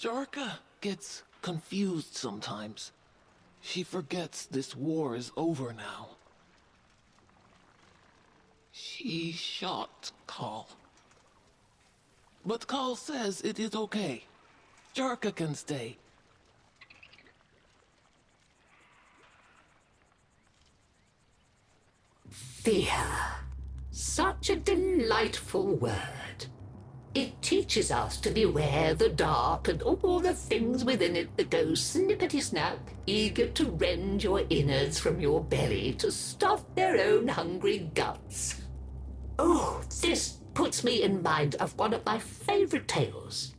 Jarka gets confused sometimes. She forgets this war is over now. She shot Call. But Call says it is okay. Jarka can stay. Fear. Such a delightful word. It teaches us to beware the dark and all the things within it that go snippety-snap, eager to rend your innards from your belly to stuff their own hungry guts. Oh, this puts me in mind of one of my favorite tales.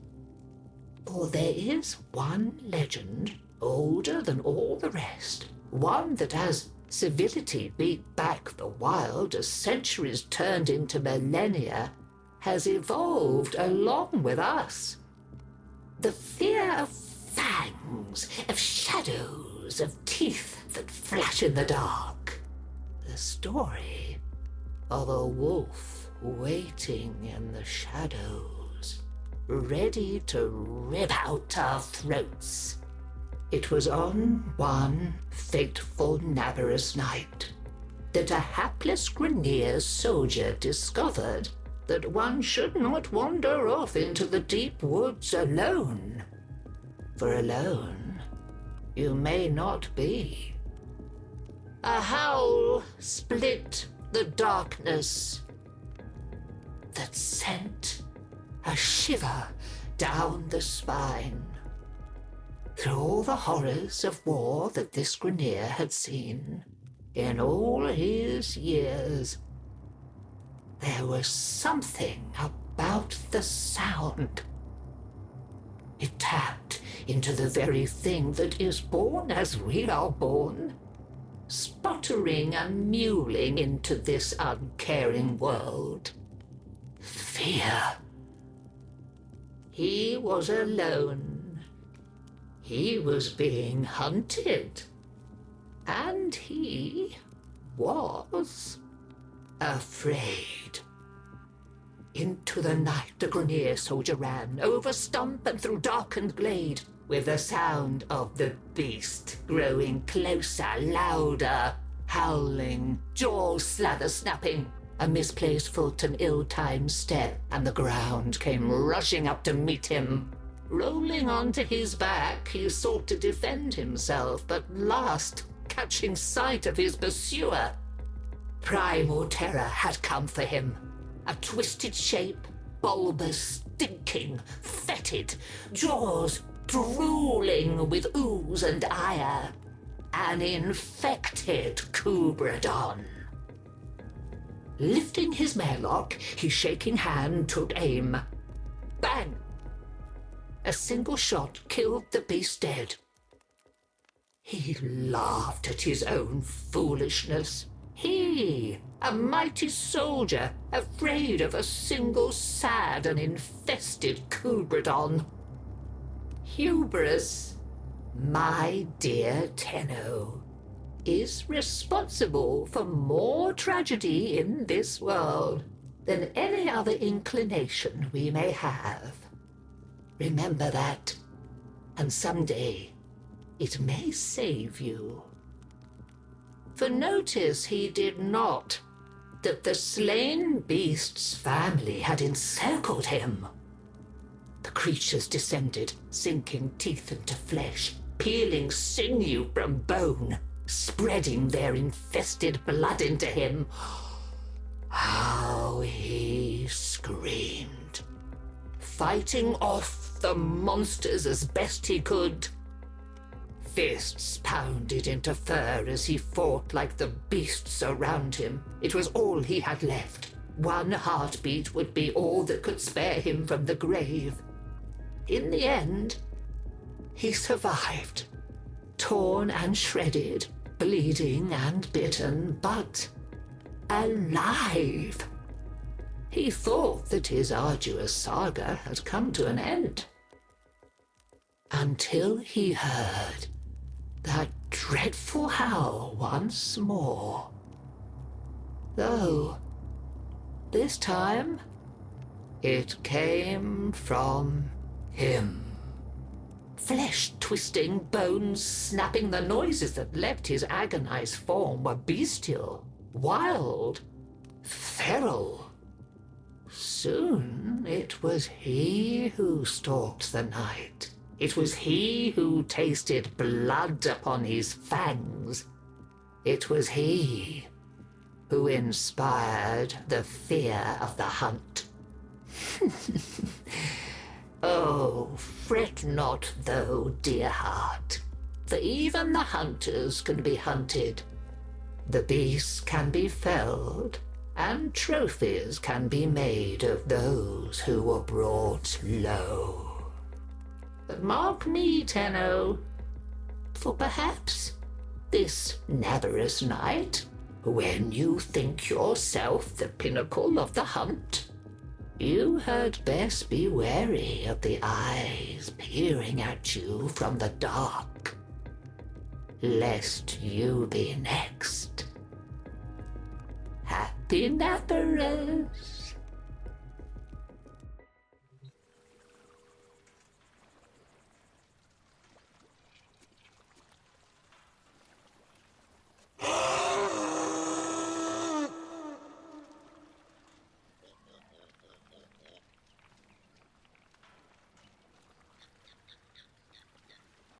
For there is one legend older than all the rest, one that as civility beat back the wild as centuries turned into millennia, has evolved along with us. The fear of fangs, of shadows, of teeth that flash in the dark. The story of a wolf waiting in the shadows, ready to rip out our throats. It was on one fateful Naberus night that a hapless Grineer soldier discovered that one should not wander off into the deep woods alone. For alone you may not be. A howl split the darkness that sent a shiver down the spine. Through all the horrors of war that this Grineer had seen in all his years, there was something about the sound. It tapped into the very thing that is born as we are born, sputtering and mewling into this uncaring world. Fear. He was alone. He was being hunted. And he was afraid. Into the night the Grineer soldier ran, over stump and through darkened glade, with the sound of the beast growing closer, louder, howling, jaws slather-snapping, a misplaced foot, an ill-timed step, and the ground came rushing up to meet him. Rolling onto his back, he sought to defend himself, but last, catching sight of his pursuer, primal terror had come for him. A twisted shape, bulbous, stinking, fetid, jaws drooling with ooze and ire. An infected Kubradon. Lifting his marelock, his shaking hand took aim. Bang! A single shot killed the beast dead. He laughed at his own foolishness. He, a mighty soldier, afraid of a single sad and infested Kubradon. Hubris, my dear Tenno, is responsible for more tragedy in this world than any other inclination we may have. Remember that, and someday it may save you. For notice he did not that the slain beast's family had encircled him. The creatures descended, sinking teeth into flesh, peeling sinew from bone, spreading their infested blood into him. How he screamed, fighting off the monsters as best he could. Fists pounded into fur as he fought like the beasts around him. It was all he had left. One heartbeat would be all that could spare him from the grave. In the end, he survived, torn and shredded, bleeding and bitten, but alive. He thought that his arduous saga had come to an end. Until he heard that dreadful howl once more. Though, this time, it came from him. Flesh-twisting, bone-snapping, the noises that left his agonized form were bestial, wild, feral. Soon it was he who stalked the night. It was he who tasted blood upon his fangs. It was he who inspired the fear of the hunt. Oh, fret not, though, dear heart, for even the hunters can be hunted. The beasts can be felled, and trophies can be made of those who were brought low. But mark me, Tenno, for perhaps this Naberus night, when you think yourself the pinnacle of the hunt, you had best be wary of the eyes peering at you from the dark, lest you be next. Happy Naberus!